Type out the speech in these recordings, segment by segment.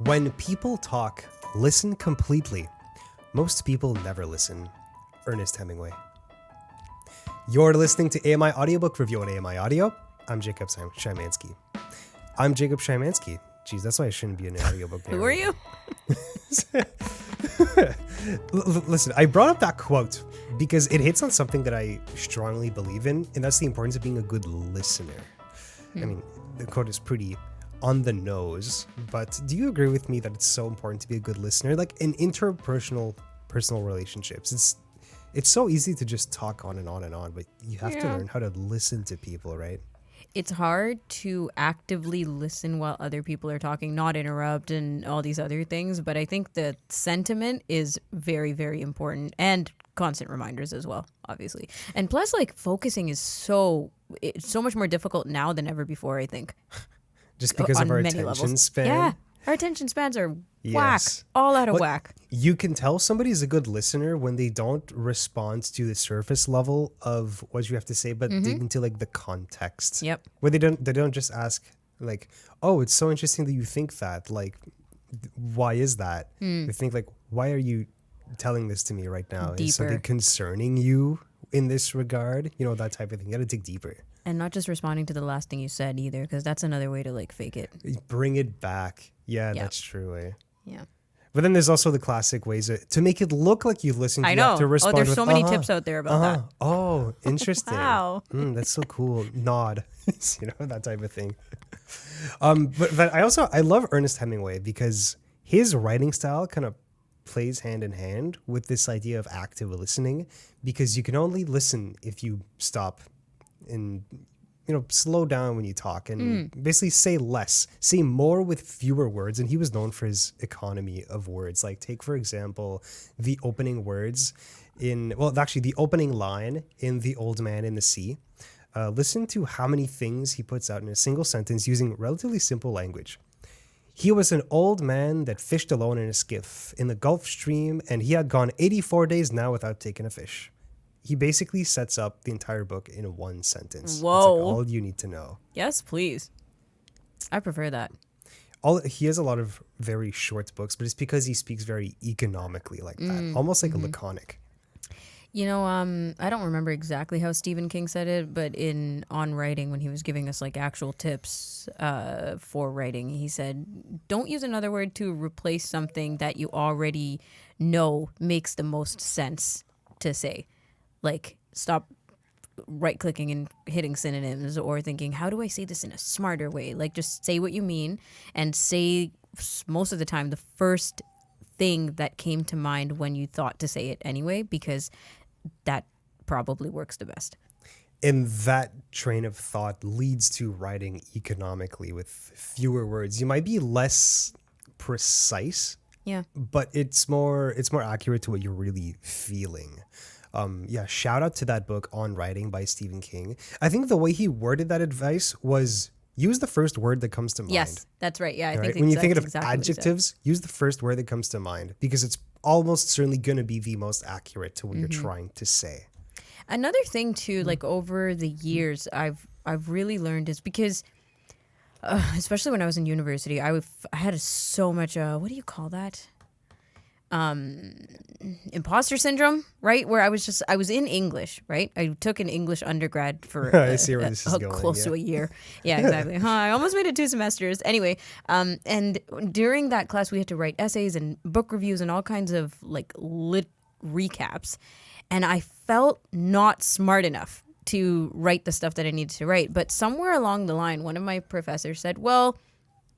When people talk, listen completely. Most people never listen. Ernest Hemingway. You're listening to AMI Audiobook Review on AMI Audio. I'm Jacob Szymanski. Geez, that's why I shouldn't be in an audiobook. Who are you? Listen, I brought up that quote because it hits on something that I strongly believe in, and that's the importance of being a good listener. I mean, the quote is pretty on the nose, but do you agree with me that it's so important to be a good listener? Like in personal relationships, it's so easy to just talk on and on and on, but you have to learn how to listen to people, right? It's hard to actively listen while other people are talking, not interrupt and all these other things. But I think the sentiment is very, very important, and constant reminders as well, obviously. And plus, like, focusing is it's so much more difficult now than ever before, I think. Just because of our attention span? Yeah, our attention spans are whack, all out of whack. You can tell somebody's a good listener when they don't respond to the surface level of what you have to say, but dig into like the context. Yep. Where they don't just ask like, "Oh, it's so interesting that you think that." Like, why is that? They think like, "Why are you telling this to me right now? Deeper. Is something concerning you in this regard?" You know, that type of thing. You got to dig deeper. And not just responding to the last thing you said either, because that's another way to like fake it. Bring it back. Yeah, that's true. Eh? Yeah. But then there's also the classic ways to make it look like you've listened. I know. You have to respond there's with, so many tips out there about that. Oh, interesting. Wow. That's so cool. Nod, that type of thing. But I love Ernest Hemingway because his writing style kind of plays hand in hand with this idea of active listening, because you can only listen if you stop and slow down when you talk and basically say less, say more with fewer words. And he was known for his economy of words. Like, take, for example, the opening words the opening line in The Old Man in the Sea. Listen to how many things he puts out in a single sentence using relatively simple language. He was an old man that fished alone in a skiff in the Gulf Stream, and he had gone 84 days now without taking a fish. He basically sets up the entire book in one sentence. Whoa. It's like all you need to know. Yes, please. I prefer that. He has a lot of very short books, but it's because he speaks very economically like that, almost like a laconic. I don't remember exactly how Stephen King said it, but on writing, when he was giving us like actual tips for writing, he said, don't use another word to replace something that you already know makes the most sense to say. Like, stop right-clicking and hitting synonyms or thinking, how do I say this in a smarter way? Like, just say what you mean and say, most of the time, the first thing that came to mind when you thought to say it anyway, because that probably works the best. And that train of thought leads to writing economically with fewer words. You might be less precise, but it's more accurate to what you're really feeling. Shout out to that book On Writing by Stephen King. I think the way he worded that advice was use the first word that comes to mind. Yes, that's right. Yeah, I think when you think of exactly adjectives, use the first word that comes to mind, because it's almost certainly going to be the most accurate to what you're trying to say. Another thing too, like over the years, I've really learned is because, especially when I was in university, I had so much. What do you call that? Imposter syndrome, right? Where I was in English, right? I took an English undergrad for I see where this is going, close to a year. Yeah, exactly. I almost made it 2 semesters. Anyway, and during that class, we had to write essays and book reviews and all kinds of like lit recaps. And I felt not smart enough to write the stuff that I needed to write. But somewhere along the line, one of my professors said, well,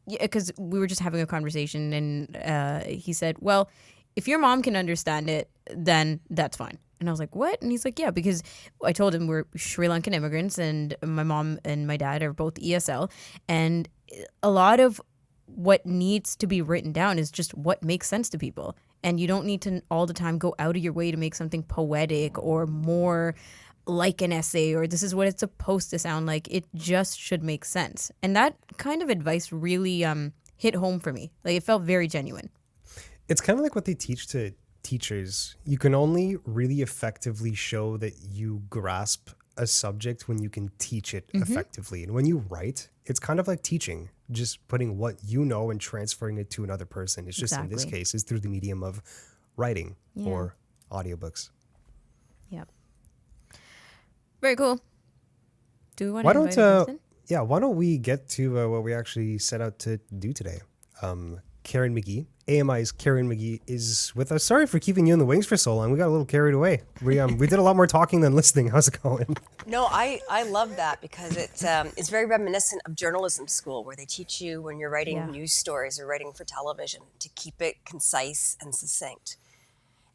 because we were just having a conversation, and he said, well, if your mom can understand it, then that's fine. And I was like, what? And he's like, yeah, because I told him we're Sri Lankan immigrants and my mom and my dad are both ESL. And a lot of what needs to be written down is just what makes sense to people. And you don't need to all the time go out of your way to make something poetic or more like an essay, or this is what it's supposed to sound like. It just should make sense. And that kind of advice really hit home for me. Like, it felt very genuine. It's kind of like what they teach to teachers. You can only really effectively show that you grasp a subject when you can teach it effectively. And when you write, it's kind of like teaching. just putting what you know and transferring it to another person. It's just in this Exactly. case is through the medium of writing Yeah. or audiobooks. Yep. Very cool. Do we want Why to don't invite a person? yeah, why don't we get to what we actually set out to do today? Karen Magee, AMI's Karen Magee is with us. Sorry for keeping you in the wings for so long. We got a little carried away. We did a lot more talking than listening. How's it going? No, I love that because it's very reminiscent of journalism school where they teach you when you're writing Yeah. news stories or writing for television to keep it concise and succinct.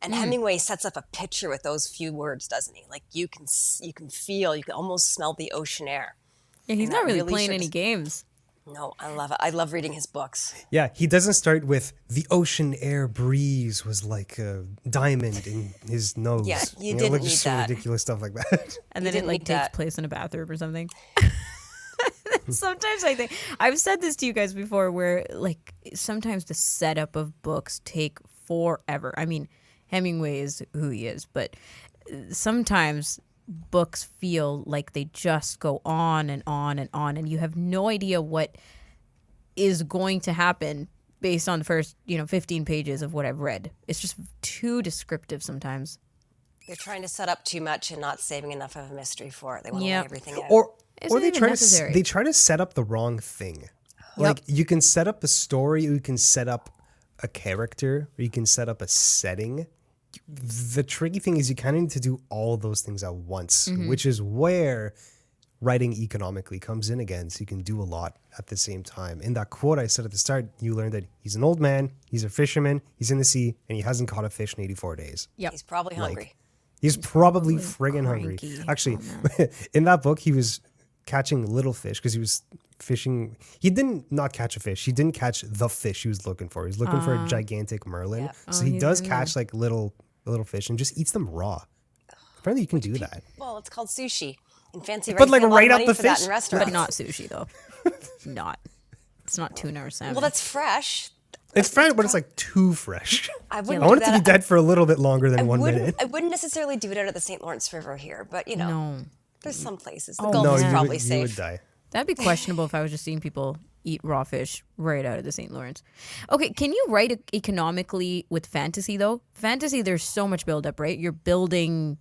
And Hemingway sets up a picture with those few words, doesn't he? Like you can feel, you can almost smell the ocean air. Yeah, he's And not that really really playing shows- any games. No, I love it. I love reading his books. Yeah, he doesn't start with the ocean air breeze was like a diamond in his nose. Yeah, you know, didn't like need just some that. ridiculous stuff like that. And You then it didn't like need takes that. place in a bathroom or something. Sometimes I think I've said this to you guys before where like sometimes the setup of books take forever. I mean, Hemingway is who he is, but sometimes books feel like they just go on and on and on and you have no idea what is going to happen based on the first, 15 pages of what I've read. It's just too descriptive sometimes. They're trying to set up too much and not saving enough of a mystery for it. They want to Yep. lay everything out. Or Isn't they even try necessary. they try to set up the wrong thing. Like you can set up a story, or you can set up a character, or you can set up a setting. The tricky thing is you kind of need to do all of those things at once, which is where writing economically comes in again. So you can do a lot at the same time. In that quote I said at the start, you learned that he's an old man, he's a fisherman, he's in the sea, and he hasn't caught a fish in 84 days. Yep. He's probably hungry. He's probably friggin' hungry. cranky. Actually, in that book, he was catching little fish because he was fishing. He didn't not catch a fish. He didn't catch the fish he was looking for. He was looking for a gigantic marlin. Yeah. So he he's does in catch like little fish and just eats them raw. Apparently, you can do that. Well, it's called sushi. In fancy But, rice, like, they pay a lot of right up money the for that fish? in But restaurants. not sushi though. It's not tuna or salmon. Well, that's fresh. It's fresh, but it's like too fresh. I wouldn't I want do it to be that. dead for a little bit longer than I 1 wouldn't, minute. I wouldn't necessarily do it out of the St. Lawrence River here, but no. there's some places. The Oh, Gulf No, is man. probably you would safe. die. That'd be questionable if I was just seeing people eat raw fish right out of the St. Lawrence. Okay, can you write economically with fantasy though? Fantasy, there's so much buildup, right? You're building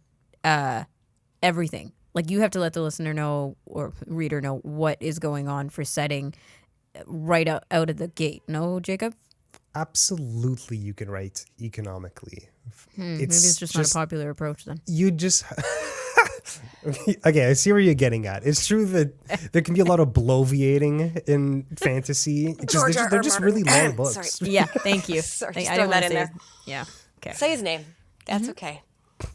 everything. Like you have to let the listener know or reader know what is going on for setting right out of the gate. No, Jacob? Absolutely, you can write economically. Maybe it's just not a popular approach then. You just okay, I see where you're getting at. It's true that there can be a lot of bloviating in fantasy. George R. They're R. just Martin. really long Sorry. books. Yeah, thank you. Sorry, Thank- just I throw didn't that wanna in say there. his- Yeah. Okay. Say his name. That's okay.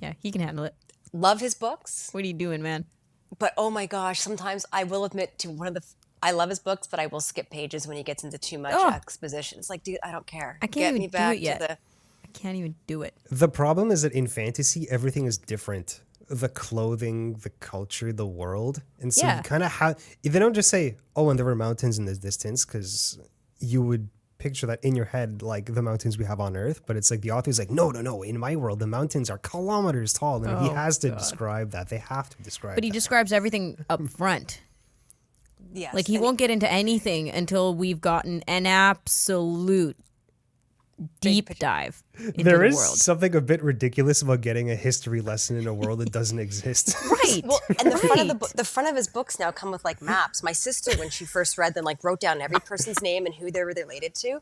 Yeah, he can handle it. Love his books, What are you doing, man? but oh my gosh, sometimes I will admit to one of the. I love his books, but I will skip pages when he gets into too much Oh. exposition. It's like, dude, I don't care. I can't Get even me do back it yet. to the. I can't even do it. The problem is that in fantasy, everything is different. The clothing, the culture, the world. And so Yeah. you kind of have, they don't just say, oh, and there were mountains in the distance, because you would picture that in your head, like the mountains we have on Earth. But it's like the author's like, no. In my world, the mountains are kilometers tall. And he Oh, has to God. describe that. They have to describe But he that. describes everything up front. Yes. Like he and won't get into anything until we've gotten an absolute deep picture. dive into There the is world. something a bit ridiculous about getting a history lesson in a world that doesn't exist. Right. Well, and the front of right. the front of his books now come with like maps. My sister, when she first read them, like wrote down every person's name and who they were related to.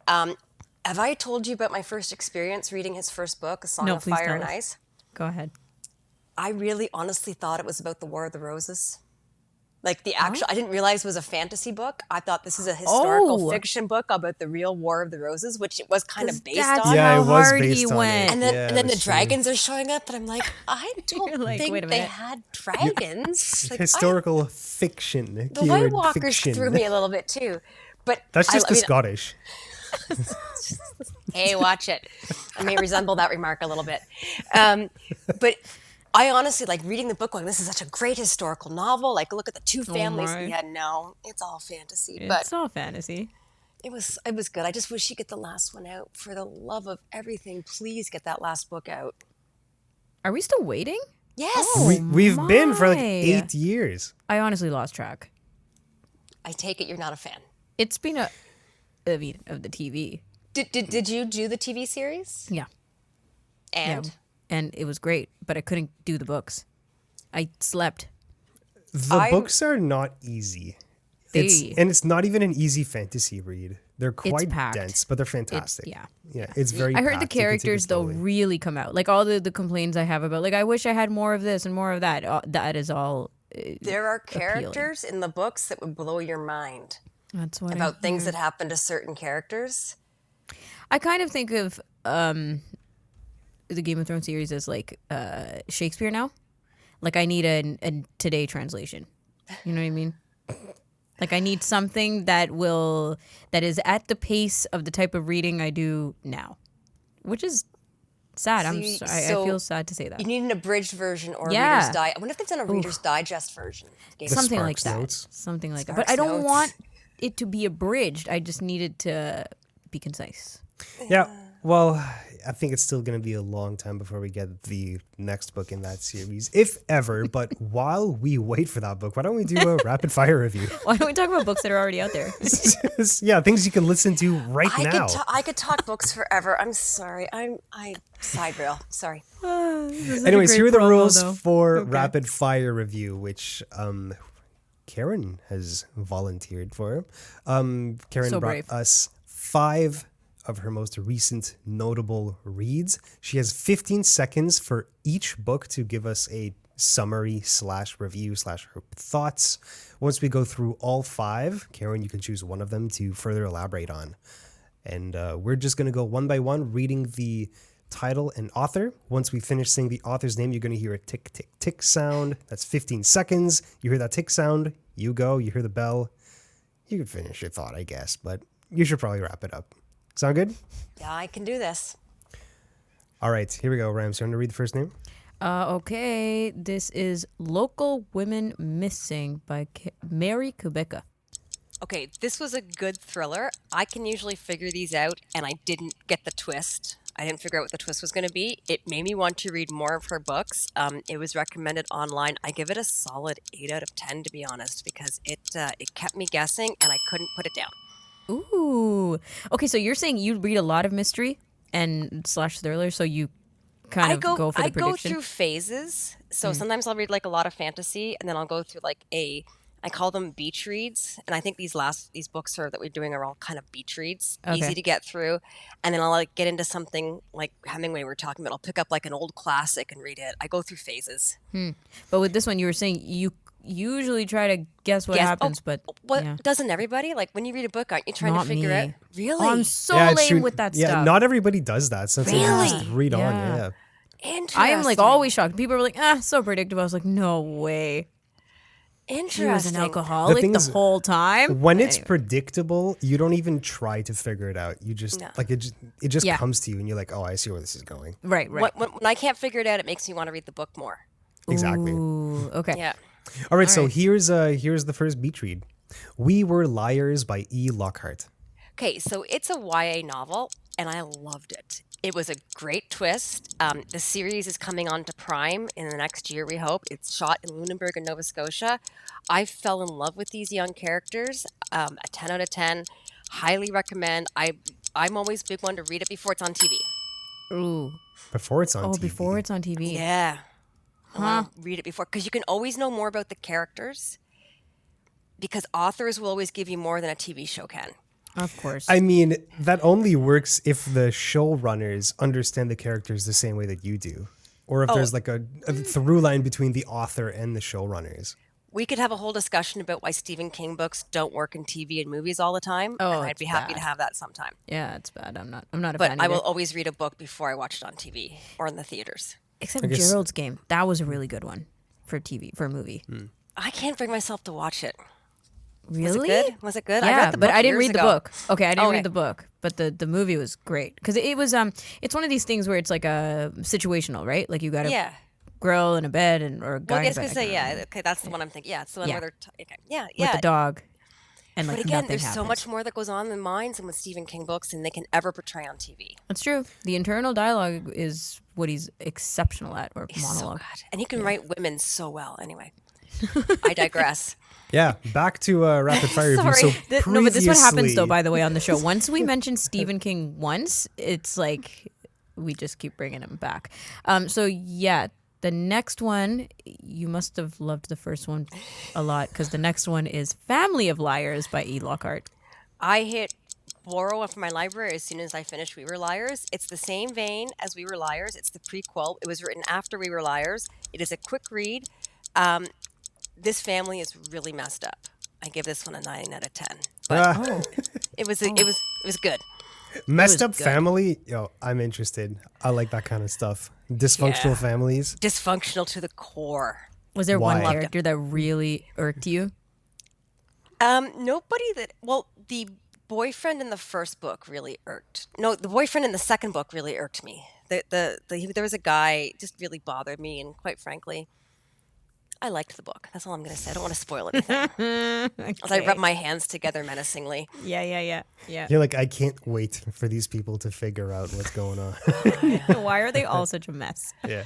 Have I told you about my first experience reading his first book, A Song No, of please Fire tell and us. Ice? Go ahead. I really honestly thought it was about the War of the Roses. Like the actual, I didn't realize it was a fantasy book. I thought this is a historical Oh. fiction book about the real War of the Roses, which it was kind of based That's on. Yeah, how it was hard based he on it. went. And then, Yeah, and then the that's true. dragons are showing up, and I'm like, I don't You're like, think wait a they minute. had dragons. Like, Historical fiction. the keyword White Walkers fiction. threw me a little bit too, but That's just I the mean, Scottish. hey, watch it. I may resemble that remark a little bit. But I honestly like reading the book going, this is such a great historical novel. Like, look at the two families my. we had. No, it's all fantasy. It's But all fantasy. it was good. I just wish you get the last one out. For the love of everything, please get that last book out. Are we still waiting? Yes. We've been for like my. 8 years. I honestly lost track. I take it you're not a fan. It's been I mean, of the TV. Did you do the TV series? Yeah. And Yeah. And it was great, but I couldn't do the books. I slept. The books are not easy. It's not even an easy fantasy read. They're quite packed. dense, but they're fantastic. Yeah. Yeah, it's very I heard the packed. You can take it characters though slowly. really come out. Like all the complaints I have about like I wish I had more of this and more of that. That is all there are characters in the books that would blow your mind that's what about things that happen to certain characters. I kind of think of the Game of Thrones series as like Shakespeare now. Like I need a today translation. You know what I mean? Like I need something that is at the pace of the type of reading I do now, which is sad. I feel sad to say that. You need an abridged version or a Yeah. Reader's Digest. I wonder if they've done a Reader's Digest version. Something like Sparks that. notes. Something like that. Sparks But I don't notes. want it to be abridged. I just need it to be concise. Yeah. Well, I think it's still going to be a long time before we get the next book in that series, if ever. But while we wait for that book, why don't we do a rapid fire review? Why don't we talk about books that are already out there? Yeah, things you can listen to right now. I could talk books forever. I'm sorry. I side rail. Sorry. Anyways, here are the rules for rapid fire review, which Karen has volunteered for. Karen So brought brave. us 5 of her most recent notable reads. She has 15 seconds for each book to give us a summary / review / her thoughts. Once we go through all 5, Karen, you can choose one of them to further elaborate on. And we're just going to go one by one, reading the title and author. Once we finish saying the author's name, you're going to hear a tick, tick, tick sound. That's 15 seconds. You hear that tick sound, you go, you hear the bell. You can finish your thought, I guess, but you should probably wrap it up. Sound good? Yeah, I can do this. All right, here we go, Rams. You want to read the first name? Okay, this is Local Women Missing by Mary Kubeka. Okay, this was a good thriller. I can usually figure these out, and I didn't get the twist. I didn't figure out what the twist was going to be. It made me want to read more of her books. It was recommended online. I give it a solid 8 out of 10, to be honest, because it kept me guessing, and I couldn't put it down. Ooh. Okay, so you're saying you read a lot of mystery and / thriller, so you kind of go for the I go prediction? through phases. So sometimes I'll read like a lot of fantasy, and then I'll go through like I call them beach reads, and I think these books that we're doing are all kind of beach reads, easy to get through. And then I'll like get into something like Hemingway we're talking about. I'll pick up like an old classic and read it. I go through phases. But with this one, you were saying you usually try to guess what happens, but Doesn't everybody? Like when you read a book, aren't you trying Not to figure me. out? Really? Oh, I'm so it's lame true. with that Yeah, stuff. not everybody does that. Sometimes you just Really? read on. Yeah. Yeah. Interesting. I am like always shocked. People are like, so predictable. I was like, no way. Interesting. He was an alcoholic thing the is, whole time. When it's Anyway. predictable, you don't even try to figure it out. You just it just Yeah. comes to you, and you're like, oh, I see where this is going. Right. When I can't figure it out, it makes me want to read the book more. Exactly. Ooh, okay. Yeah. All right, so here's the first beach read. We Were Liars by E. Lockhart. Okay, so it's a YA novel, and I loved it. It was a great twist. The series is coming on to Prime in the next year, we hope. It's shot in Lunenburg in Nova Scotia. I fell in love with these young characters. A 10 out of 10. Highly recommend. I'm always a big one to read it before it's on TV. Ooh. Before it's on Oh, TV. before it's on TV. Yeah. I want to read it before, because you can always know more about the characters, because authors will always give you more than a TV show can. Of course. I mean, that only works if the showrunners understand the characters the same way that you do. Or if there's like a through line between the author and the showrunners. We could have a whole discussion about why Stephen King books don't work in TV and movies all the time. Oh, and I'd it's be happy bad. to have that sometime. yeah, it's bad. I'm not a But fan I either. will always read a book before I watch it on TV or in the theaters. Except guess- Gerald's Game. That was a really good one for TV, for a movie. I can't bring myself to watch it. Really? Was it good? Was it good? I Yeah, read the but book I didn't years read the ago. book. Okay, I didn't Okay. read the book, but the movie was great because it was it's one of these things where it's like a situational, right? Like you got a Yeah. girl in a bed or a guy Well, I in a guess bed. I I say, can't yeah. remember. Okay, that's the one I'm thinking. Yeah, it's the one Yeah. where they're... Okay. Yeah, With yeah. the dog, and like But again, nothing there's happens. so much more that goes on in minds and with Stephen King books than they can ever portray on TV. That's true. The internal dialogue is what he's exceptional at, or He's monologue. so good. And he can write women so well anyway. I digress. Yeah, back to rapid fire review. Sorry. So No, but this is what happens though, previously- by the way, on the show. Once we mention Stephen King once, it's like we just keep bringing him back. So yeah, the next one, you must have loved the first one a lot because the next one is Family of Liars by E. Lockhart. I hit borrow from my library as soon as I finished We Were Liars. It's the same vein as We Were Liars. It's the prequel. It was written after We Were Liars. It is a quick read. This family is really messed up. I give this one a 9 out of 10. But it was good. Messed up good. family. Yo, I'm interested. I like that kind of stuff. Dysfunctional Yeah. families. Dysfunctional to the core. Was there Why? one character that really irked you? Nobody that the boyfriend in the first book really irked. No, the boyfriend in the second book really irked me. There was a guy just really bothered me, and quite frankly, I liked the book. That's all I'm going to say. I don't want to spoil anything. As I rub my hands together menacingly. Yeah. You're like, I can't wait for these people to figure out what's going on. Why are they all such a mess? Yeah.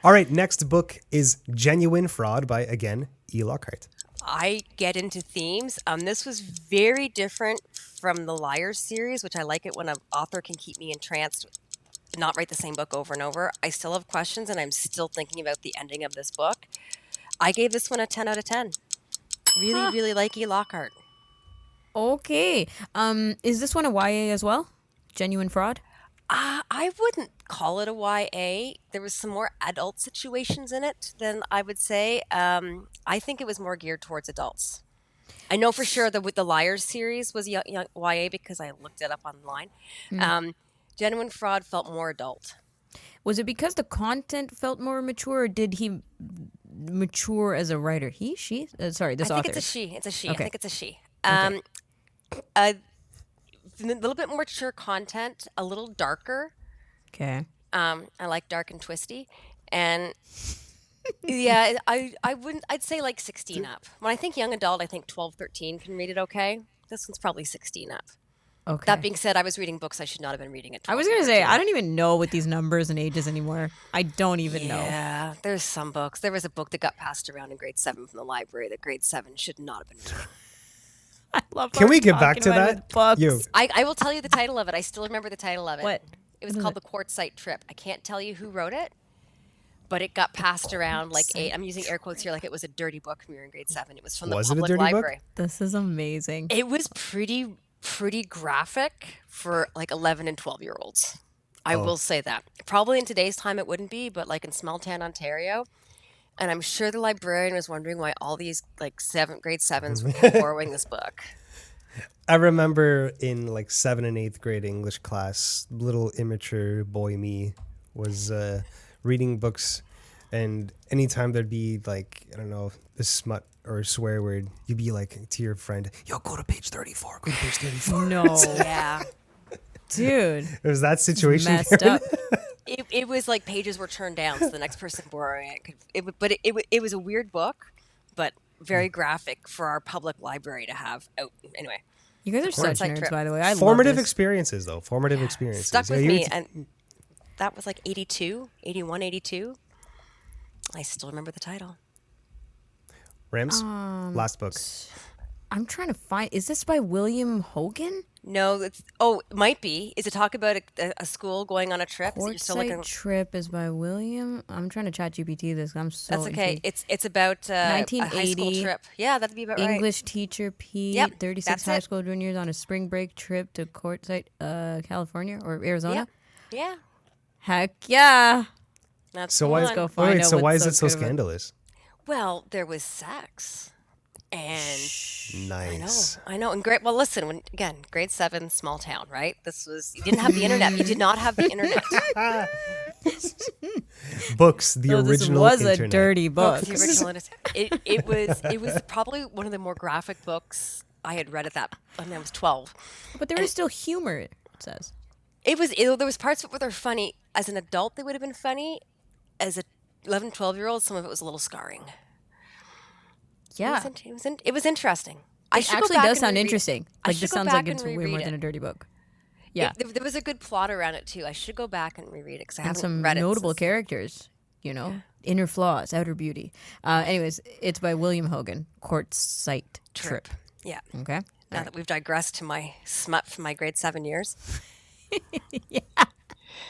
All right, next book is Genuine Fraud by, again, E. Lockhart. I get into themes. This was very different from the Liars series, which I like it when an author can keep me entranced, not write the same book over and over. I still have questions, and I'm still thinking about the ending of this book. I gave this one a 10 out of 10. Really, really like E. Lockhart. Okay. Is this one a YA as well? Genuine Fraud? I wouldn't call it a YA. There was some more adult situations in it than I would say. I think it was more geared towards adults. I know for sure that with the Liars series was YA because I looked it up online. Genuine Fraud felt more adult. Was it because the content felt more mature, or did he mature as a writer? He, she? Sorry, this I author. think it's a she. It's a she. Okay. I think it's a she. Okay. A little bit more mature content, a little darker. Okay. I like dark and twisty, and yeah, I'd say like 16 up. When I think young adult, I think 12, 13 can read it okay. This one's probably 16 up. Okay. That being said, I was reading books I should not have been reading at 12. I was going to say, I don't even know what these numbers and ages anymore. I don't even know. Yeah, there's some books. There was a book that got passed around in grade 7 from the library that grade 7 should not have been reading. I love Can how we we're get back talking to about it that? with books. Yo, I will tell you the title of it. I still remember the title of it. What? It was called The Quartzsite Trip. I can't tell you who wrote it, but it got passed around like I'm using air quotes here, like it was a dirty book when we were in grade 7. It was from the Was it a public dirty book? library. This is amazing. It was pretty graphic for like 11 and 12-year-olds. I will say that. Probably in today's time it wouldn't be, but like in small town Ontario. And I'm sure the librarian was wondering why all these like grade 7s were borrowing this book. I remember in like 7th and 8th grade English class, little immature boy me was reading books, and anytime there'd be like, I don't know, a smut or a swear word, you'd be like to your friend, yo, go to page 34, go to page 34. No. Yeah. Dude. It was that situation. Messed Karen? up. It was like pages were turned down so the next person borrowing it could. It was a weird book, but very graphic for our public library to have out. Anyway, You guys are such Quartzsite nerds, Trip. by the way. I Formative love this. experiences, though. Formative experiences. stuck with you me, need to- and that was like 82, 81, 82. I still remember the title. Rams, last book. I'm trying to find. Is this by William Hogan? No, it might be. Is it talk about a school going on a trip? Is it you're still looking? Quartzsite Trip is by William. I'm trying to chat GPT this. I'm so That's okay. intrigued. It's about a high school 1980 trip. Yeah, that'd be about right. English teacher Pete, Yep, 36 that's high it. school juniors on a spring break trip to Quartzsite, California or Arizona. Yeah, Heck yeah. that's So the why, one. go find wait, out so why what's is it so so good about it. scandalous? Well, there was sex. And Nice. I know. And great. Well, listen. Grade 7, small town, right? You didn't have the internet. You did not have the internet. Books, the So this original was internet. a dirty book. The original it was probably one of the more graphic books I had read when I was 12. But there was still humor, it says. There was parts of it where they're funny. As an adult, they would have been funny. As a 11, 12-year-old, some of it was a little scarring. Yeah. It was interesting. I It should go actually back does and sound reread it. interesting. I Like, should this go sounds back like and it's way reread more it. than a dirty book. Yeah. There was a good plot around it too. I should go back and reread it because I And haven't some read it notable since- characters. you know, inner flaws, outer beauty. Anyways, it's by William Hogan, Quartzsite Trip. Yeah. Okay. Now that we've digressed to my smut from my grade 7 years.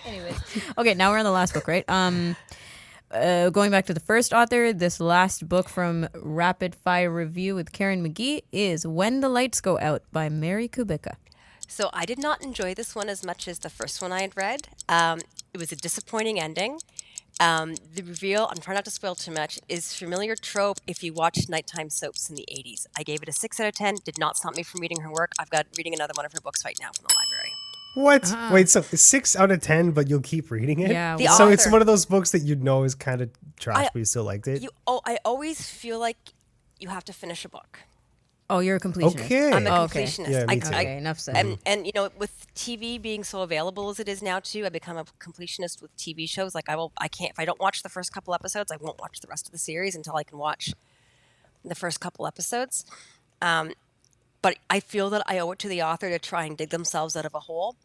Anyways, okay, now we're on the last book, right? Going back to the first author, this last book from Rapid Fire Review with Karen Magee is When the Lights Go Out by Mary Kubica. So I did not enjoy this one as much as the first one I had read. It was a disappointing ending. The reveal, I'm trying not to spoil too much, is familiar trope if you watched nighttime soaps in the 80s. I gave it a 6 out of 10, did not stop me from reading her work. I've got reading another one of her books right now from the library. What? Wait, so 6 out of 10, but you'll keep reading it? Yeah. The So it's author- one of those books that you know is kind of trash, but you still liked it? I always feel like you have to finish a book. Oh, you're a completionist. Okay. I'm a Oh, okay. completionist. Yeah, me too. Okay, enough said. And you know, with TV being so available as it is now too, I become a completionist with TV shows. Like I can't, if I don't watch the first couple episodes, I won't watch the rest of the series until I can watch the first couple episodes. But I feel that I owe it to the author to try and dig themselves out of a hole.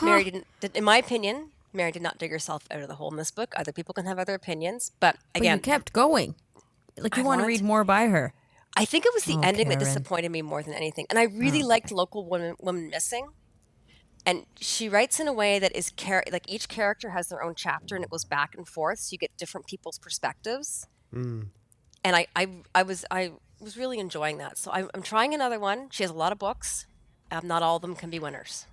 Mary didn't, in my opinion, Mary did not dig herself out of the hole in this book. Other people can have other opinions, but But again, you kept going. Like you I want to wanted read to- more by her. I think it was the ending that Karen. disappointed me more than anything. And I really liked Local Woman Missing. And she writes in a way that is like each character has their own chapter and it goes back and forth, so you get different people's perspectives. And I was really enjoying that. So I'm trying another one. She has a lot of books. Not all of them can be winners.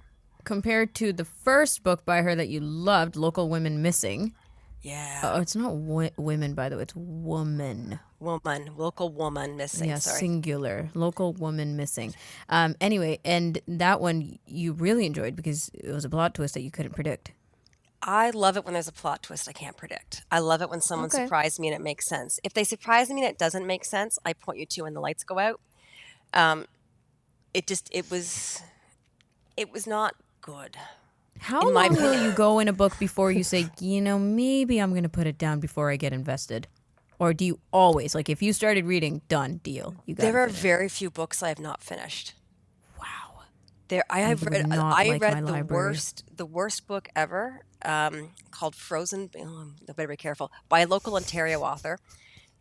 Compared to the first book by her that you loved, Local Women Missing. Yeah, Oh, it's not women, by the way. It's woman. local woman missing. Yeah, Sorry. singular. Local woman missing. Anyway, and that one you really enjoyed because it was a plot twist that you couldn't predict. I love it when there's a plot twist I can't predict. I love it when someone Okay. surprises me and it makes sense. If they surprise me and it doesn't make sense, I point you to When the Lights Go Out. It was not good. How In my long will opinion- you go in a book before you say, you know, maybe I'm going to put it down before I get invested? Or do you always, like, if you started reading, done, deal? You got There are very few books I have not finished. Wow. I have would read. not I like my read the library. worst book ever, called Frozen. Oh, I better be careful. By a local Ontario author.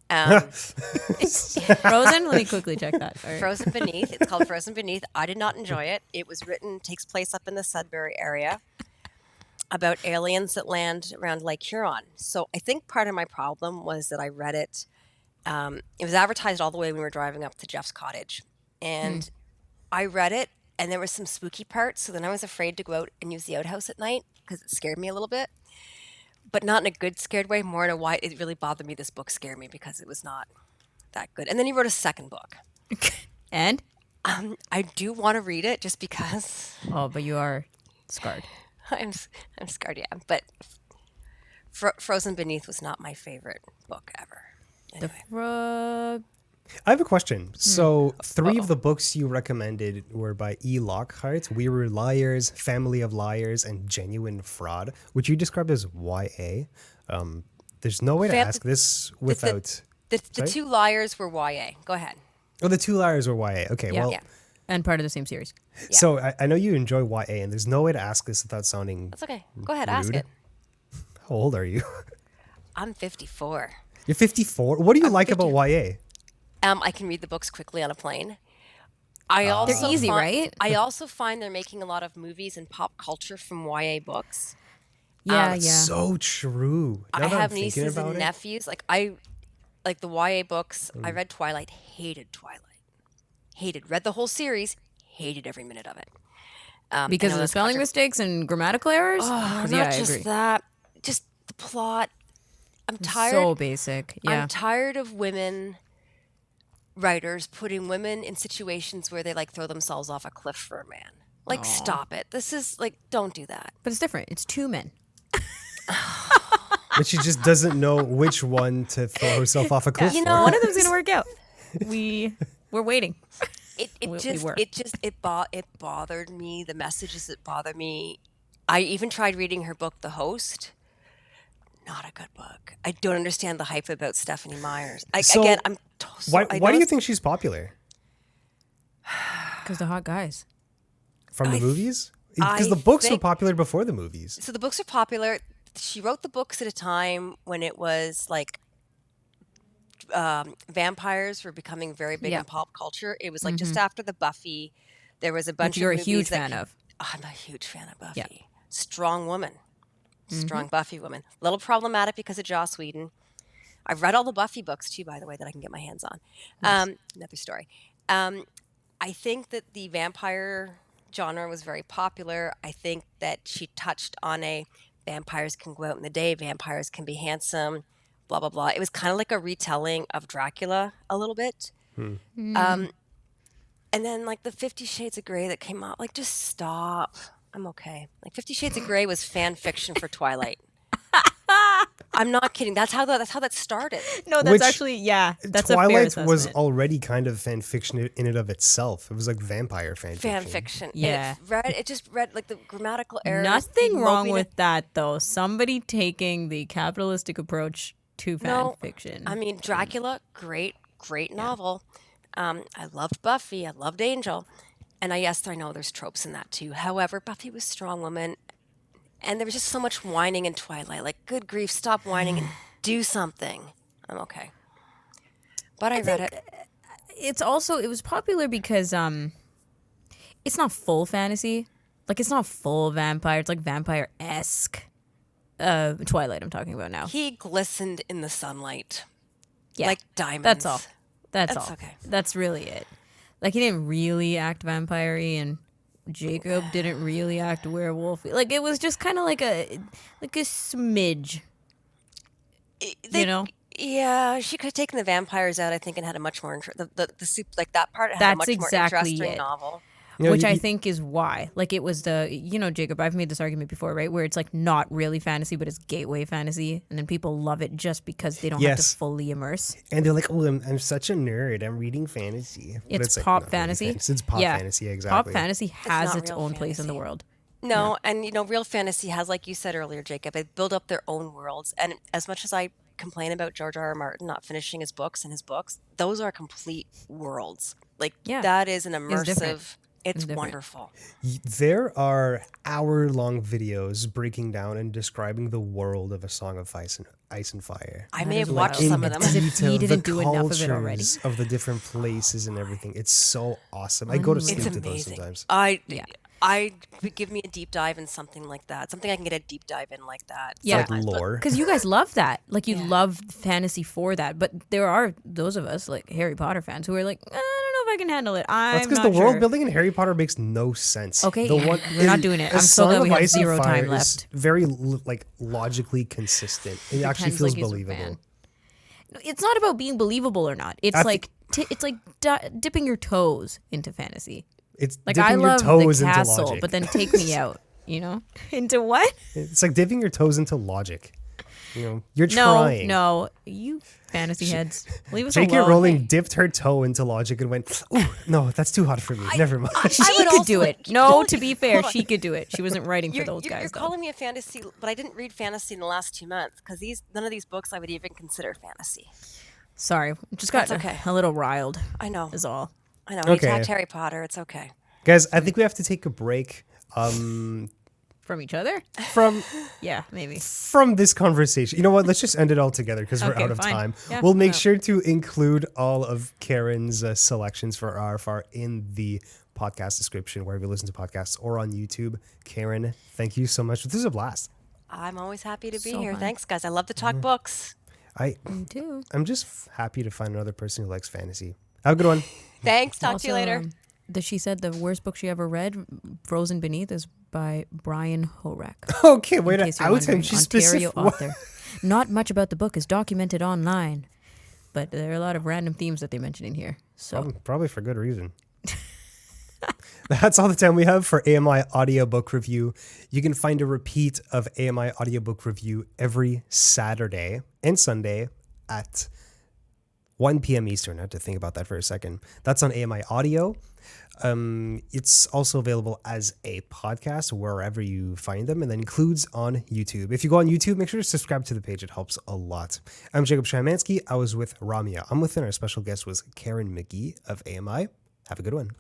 Frozen? Let me quickly check that. All right. Frozen Beneath. It's called Frozen Beneath. I did not enjoy it. It was written, takes place up in the Sudbury area about aliens that land around Lake Huron. So I think part of my problem was that I read it. It was advertised all the way when we were driving up to Jeff's cottage. And I read it, and there were some spooky parts. So then I was afraid to go out and use the outhouse at night because it scared me a little bit. But not in a good scared way, more in a why it really bothered me. This book scared me because it was not that good. And then he wrote a second book. And? I do want to read it just because Oh, but you are scarred. I'm scared, yeah. But Frozen Beneath was not my favorite book ever. The Anyway. frog. I have a question. So, 3 of the books you recommended were by E. Lockhart: We Were Liars, Family of Liars, and Genuine Fraud, which you described as YA. There's no way to Fam- ask this without... The Sorry? two liars were YA. Go ahead. Oh, the 2 liars were YA. Okay, Yeah. well, Yeah. And part of the same series. so I know you enjoy YA, and there's no way to ask this without sounding... That's okay. Go ahead, ask Rude. it. How old are you? I'm 54. You're 54? What do you like 50. about YA? I can read the books quickly on a plane. I also They're easy, right? I also find they're making a lot of movies and pop culture from YA books. Yeah, That's yeah. so true. Now I that I'm have thinking nieces about and it. nephews. Like the YA books. I read Twilight. Hated Twilight. Hated. Read the whole series. Hated every minute of it. Because I of know the that's spelling contra- mistakes and grammatical errors? Oh, 'Cause, not yeah, I just agree. that. Just the plot. I'm tired. So basic. Yeah. I'm tired of women writers putting women in situations where they like throw themselves off a cliff for a man. Like, stop it. This is like, don't do that. But it's different. It's 2 men. But she just doesn't know which one to throw herself off a cliff You for. know, One of them's going to work out. We're waiting. It We just were. it bothered me. The messages that bothered me. I even tried reading her book, The Host. Not a good book. I don't understand the hype about Stephanie Myers. So, Again, I'm. So, Why I do know you it's- think she's popular? Because the hot guys. From the I- movies? Because I the books were think- popular before the movies. So the books are popular. she wrote the books at a time when it was like vampires were becoming very big Yeah. in pop culture. It was like just after the Buffy, there was a bunch Which you're a of movies huge that fan of. I'm a huge fan of Yeah. Buffy. Strong woman. Strong Buffy woman. A little problematic because of Joss Whedon. I've read all the Buffy books too, by the way, that I can get my hands on. Another story. I think that the vampire genre was very popular. I think that she touched on a vampires can go out in the day, vampires can be handsome, blah, blah, blah. It was kind of like a retelling of Dracula a little bit. And then like the 50 Shades of Grey that came out, like just stop. I'm okay. Like 50 Shades of Grey was fan fiction for Twilight. I'm not kidding. That's how that started. No, that's Which actually, that's a fair Twilight assessment. was already kind of fan fiction in and of itself. It was like vampire fan fiction. Fan fiction. Yeah. And it just read like the grammatical errors. Nothing wrong moping with that, though. Somebody taking the capitalistic approach to fan fiction. I mean, Dracula, great novel. I loved Buffy. I loved Angel. And I know there's tropes in that too. However, Buffy was a strong woman. And there was just so much whining in Twilight. Like, good grief, stop whining and do something. I'm okay. But I read it. It was popular because it's not full fantasy. Like, it's not full vampire. It's like vampire-esque. Twilight I'm talking about now. He glistened in the sunlight. Yeah. Like diamonds. That's all. That's all. Okay. That's really it. Like, he didn't really act vampire-y, and Jacob didn't really act werewolf. Like, it was just kind of like a smidge. Yeah, she could have taken the vampires out, I think, and had a much more the soup, like that part had a That's much exactly more interesting it. novel. Which I think is why. Like, it was Jacob, I've made this argument before, right? Where it's like not really fantasy, but it's gateway fantasy. And then people love it just because they don't have to fully immerse. And they're like, oh, I'm such a nerd. I'm reading fantasy. But It's like, pop not really fantasy. It's pop fantasy, exactly. Pop fantasy has not its real own place in the fantasy. world. No, and real fantasy has, like you said earlier, Jacob, they build up their own worlds. And as much as I complain about George R. R. Martin not finishing his books, those are complete worlds. Like, that is an immersive. It's wonderful. There are hour-long videos breaking down and describing the world of A Song of Ice and Fire. I may have watched some of them. As if he didn't the do enough of it already. cultures of the different places and everything. It's so awesome. I go to sleep It's to those amazing. sometimes. I give me a deep dive in something like that. Something I can get a deep dive in like that. Yeah. Like lore. Because you guys love that. Like, you love fantasy for that. But there are those of us, like Harry Potter fans, who are like, I don't know if I can handle it. That's I'm because not the world sure. building in Harry Potter makes no sense. Okay, We're we're not doing it. I'm so glad we have 0 time left. Very logically consistent. It actually Pretends feels like he's a believable. fan. It's not about being believable or not. It's it's like dipping your toes into fantasy. It's Like, dipping I your love the toes into castle, logic. but then take me out. Into what? It's like dipping your toes into logic. You're trying. No, you fantasy heads, leave us J.K. alone. Rowling dipped her toe into logic and went, "Ooh, no, that's too hot for me. Never mind." She would could also do like- it. No, hold- to be fair, hold on. she could do it. She wasn't writing for those guys, You're though. calling me a fantasy, but I didn't read fantasy in the last 2 months because none of these books I would even consider fantasy. Sorry, just got That's okay. a little riled. I know. Is all. I know. We Okay. attacked Harry Potter. It's okay. Guys, I think we have to take a break From each other? from Yeah, maybe. this conversation. You know what? Let's just end it all together because we're Okay, out of fine. time. Yeah, We'll make no. sure to include all of Karen's selections for RFR in the podcast description wherever you listen to podcasts or on YouTube. Karen, thank you so much. This is a blast. I'm always happy to be So here. fun. Thanks, guys. I love to talk books. Me too. I'm just happy to find another person who likes fantasy. Have a good one. Thanks. Talk to you later. She said the worst book she ever read, Frozen Beneath, is by Brian Horak. Okay, wait. In case you're Out him. wondering, She's Ontario specific. author. Not much about the book is documented online, but there are a lot of random themes that they mention in here. So Probably for good reason. That's all the time we have for AMI Audiobook Review. You can find a repeat of AMI Audiobook Review every Saturday and Sunday at 1 p.m. Eastern. I have to think about that for a second. That's on AMI Audio. It's also available as a podcast wherever you find them, and then includes on YouTube. If you go on YouTube, make sure to subscribe to the page. It helps a lot. I'm Jacob Szymanski. I was with Ramya. I'm with, and our special guest was Karen Magee of AMI. Have a good one.